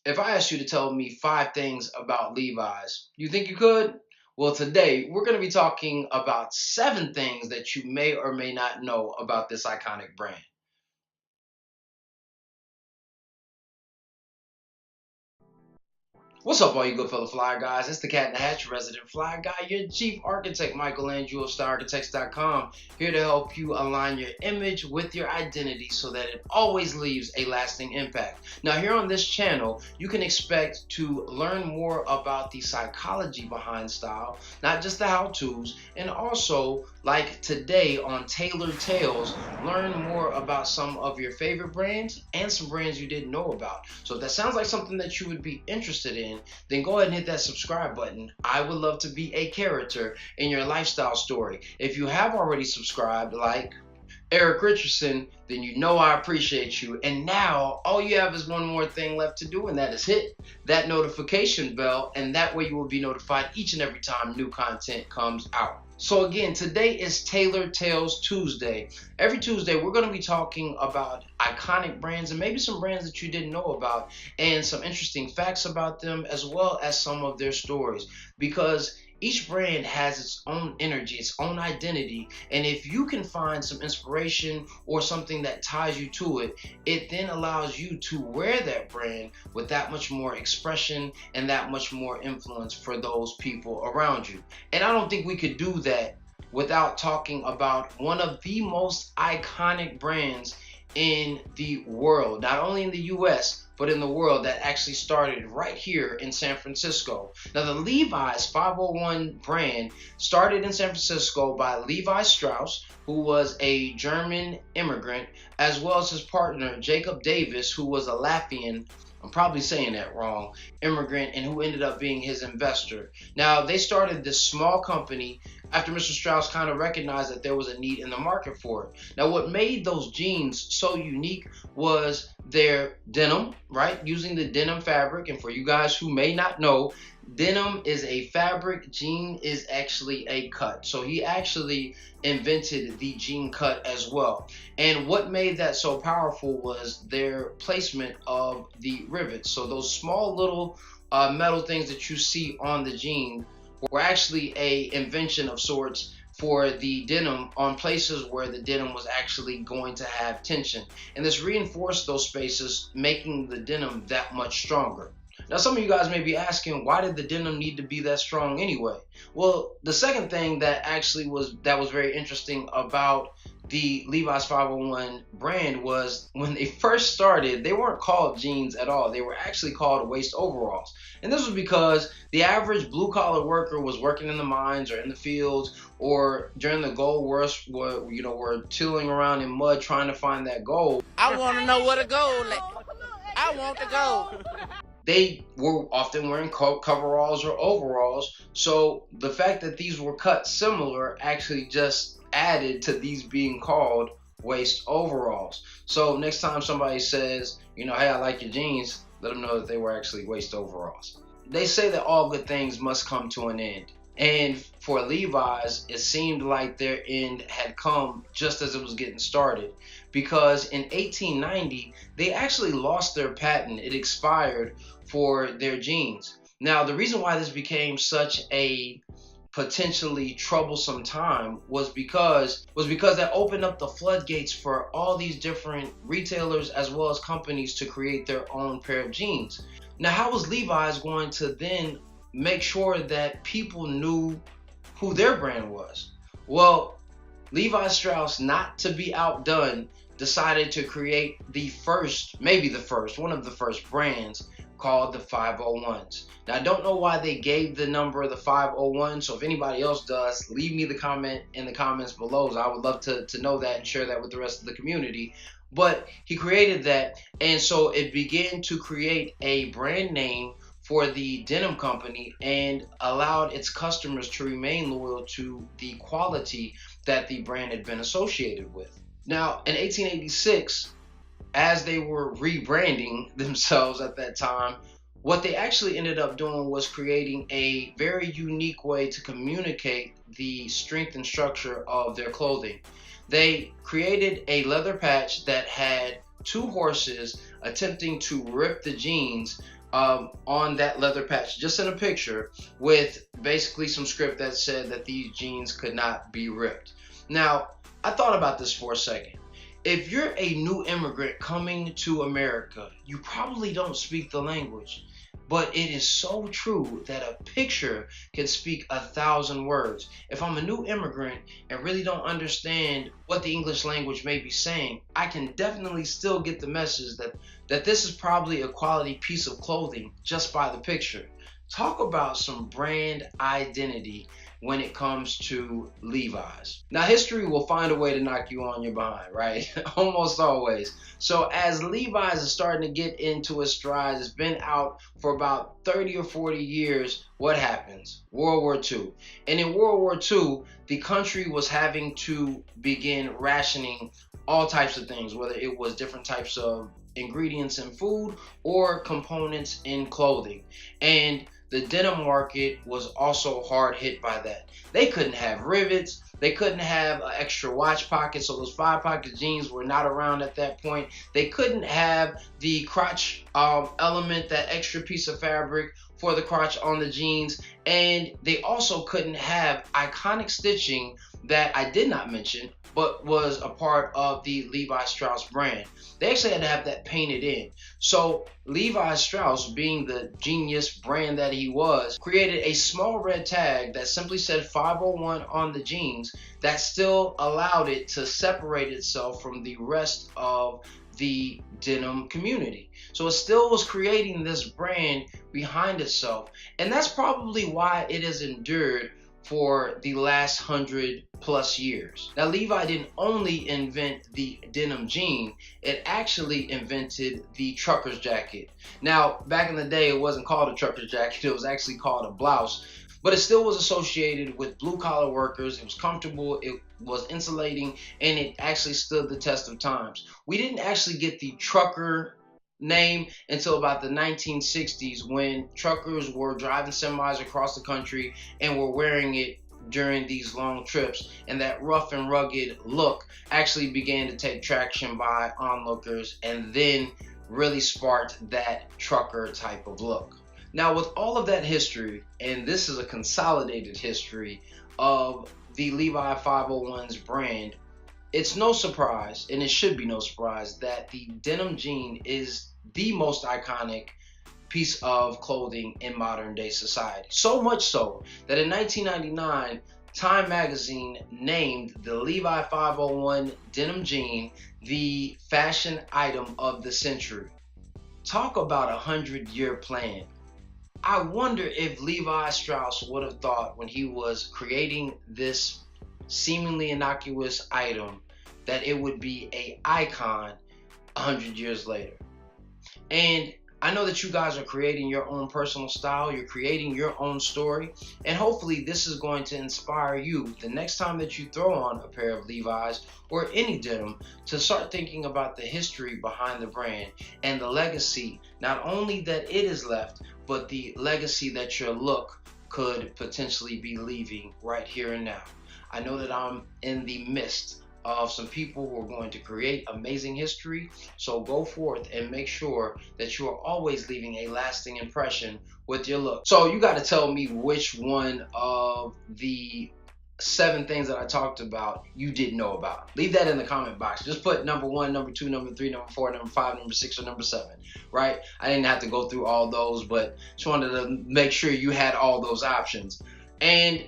If I asked you to tell me 5 things about Levi's, you think you could? Well, today we're going to be talking about 7 things that you may or may not know about this iconic brand. What's up, all you good fellow fly guys? It's the Cat in the Hatch, resident fly guy, your chief architect, Michelangelo of StarArchitects.com, here to help you align your image with your identity so that it always leaves a lasting impact. Now, here on this channel, you can expect to learn more about the psychology behind style, not just the how-tos, and also, like today on Tailored Tales, learn more about some of your favorite brands and some brands you didn't know about. So if that sounds like something that you would be interested in, then go ahead and hit that subscribe button. I would love to be a character in your lifestyle story. If you have already subscribed, like Eric Richardson, then you know I appreciate you. And now all you have is one more thing left to do, and that is hit that notification bell, and that way you will be notified each and every time new content comes out. So again, today is Tailored Tales Tuesday. Every Tuesday, we're going to be talking about iconic brands and maybe some brands that you didn't know about and some interesting facts about them, as well as some of their stories, because each brand has its own energy, its own identity, and if you can find some inspiration or something that ties you to it, it then allows you to wear that brand with that much more expression and that much more influence for those people around you. And I don't think we could do that without talking about one of the most iconic brands in the world, not only in the US, but in the world, that actually started right here in San Francisco. Now, the Levi's 501 brand started in San Francisco by Levi Strauss, who was a German immigrant, as well as his partner, Jacob Davis, who was a Latvian, I'm probably saying that wrong, immigrant, and who ended up being his investor. Now, they started this small company after Mr. Strauss kind of recognized that there was a need in the market for it. Now, what made those jeans so unique was their denim, right? Using the denim fabric. And for you guys who may not know, denim is a fabric, jean is actually a cut. So he actually invented the jean cut as well. And what made that so powerful was their placement of the rivets. So those small little metal things that you see on the jean were actually a invention of sorts for the denim on places where the denim was actually going to have tension. And this reinforced those spaces, making the denim that much stronger. Now, some of you guys may be asking, why did the denim need to be that strong anyway? Well, the second thing that actually was very interesting about the Levi's 501 brand was when they first started, they weren't called jeans at all. They were actually called waist overalls. And this was because the average blue-collar worker was working in the mines or in the fields or during the gold rush, were tilling around in mud trying to find that gold. I want to know where to go. I want to go. They were often wearing coveralls or overalls. So the fact that these were cut similar actually just added to these being called waist overalls. So next time somebody says, hey, I like your jeans, let them know that they were actually waist overalls. They say that all good things must come to an end. And for Levi's, it seemed like their end had come just as it was getting started, because in 1890, they actually lost their patent. It expired for their jeans. Now, the reason why this became such a potentially troublesome time was because that opened up the floodgates for all these different retailers as well as companies to create their own pair of jeans. Now, how was Levi's going to then make sure that people knew who their brand was? Well, Levi Strauss, not to be outdone, decided to create one of the first brands called the 501s. Now, I don't know why they gave the number of the 501, so if anybody else does, leave me the comment in the comments below. I would love to know that and share that with the rest of the community. But he created that, and so it began to create a brand name for the denim company and allowed its customers to remain loyal to the quality that the brand had been associated with. Now, in 1886, as they were rebranding themselves at that time, what they actually ended up doing was creating a very unique way to communicate the strength and structure of their clothing. They created a leather patch that had two horses attempting to rip the jeans on that leather patch, just in a picture, with basically some script that said that these jeans could not be ripped. Now, I thought about this for a second. If you're a new immigrant coming to America, you probably don't speak the language. But it is so true that a picture can speak 1,000 words. If I'm a new immigrant and really don't understand what the English language may be saying, I can definitely still get the message that this is probably a quality piece of clothing just by the picture. Talk about some brand identity when it comes to Levi's. Now, history will find a way to knock you on your behind, right? Almost always. So as Levi's is starting to get into its stride, it's been out for about 30 or 40 years, what happens? World War II. And in World War II, the country was having to begin rationing all types of things, whether it was different types of ingredients in food or components in clothing. And the denim market was also hard hit by that. They couldn't have rivets. They couldn't have an extra watch pocket. So those 5-pocket jeans were not around at that point. They couldn't have the crotch element, that extra piece of fabric for the crotch on the jeans. And they also couldn't have iconic stitching that I did not mention, but was a part of the Levi Strauss brand. They actually had to have that painted in. So Levi Strauss, being the genius brand that he was, created a small red tag that simply said 501 on the jeans that still allowed it to separate itself from the rest of the denim community. So it still was creating this brand behind itself. And that's probably why it has endured for the last 100+ years. Now, Levi didn't only invent the denim jean, it actually invented the trucker's jacket. Now, back in the day, it wasn't called a trucker's jacket, it was actually called a blouse, but it still was associated with blue-collar workers. It was comfortable, it was insulating, and it actually stood the test of times. We didn't actually get the trucker name until about the 1960s, when truckers were driving semis across the country and were wearing it during these long trips, and that rough and rugged look actually began to take traction by onlookers and then really sparked that trucker type of look. Now, with all of that history, and this is a consolidated history of the Levi 501's brand, it's no surprise, and it should be no surprise, that the denim jean is the most iconic piece of clothing in modern day society. So much so that in 1999, Time magazine named the Levi 501 denim jean the fashion item of the century. Talk about a 100-year plan. I wonder if Levi Strauss would have thought, when he was creating this seemingly innocuous item, that it would be an icon 100 years later. And I know that you guys are creating your own personal style, you're creating your own story, and hopefully this is going to inspire you the next time that you throw on a pair of Levi's or any denim to start thinking about the history behind the brand and the legacy, not only that it is left, but the legacy that your look could potentially be leaving right here and now. I know that I'm in the midst of some people who are going to create amazing history, so go forth and make sure that you are always leaving a lasting impression with your look. So you got to tell me which one of the 7 things that I talked about you didn't know about. Leave that in the comment box. Just put number 1, number 2, number 3, number 4, number 5, number 6, or number 7, right? I didn't have to go through all those, but just wanted to make sure you had all those options. And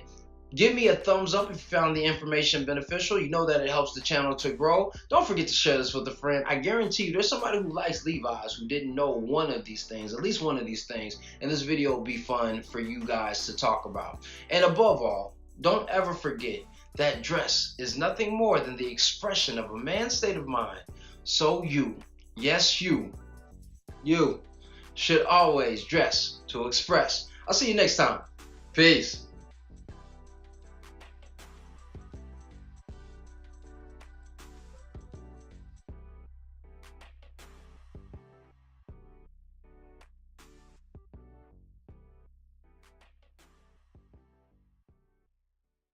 give me a thumbs up if you found the information beneficial. You know that it helps the channel to grow. Don't forget to share this with a friend. I guarantee you there's somebody who likes Levi's who didn't know one of these things, at least one of these things, and this video will be fun for you guys to talk about. And above all, don't ever forget that dress is nothing more than the expression of a man's state of mind. So you, yes you should always dress to express. I'll see you next time. Peace.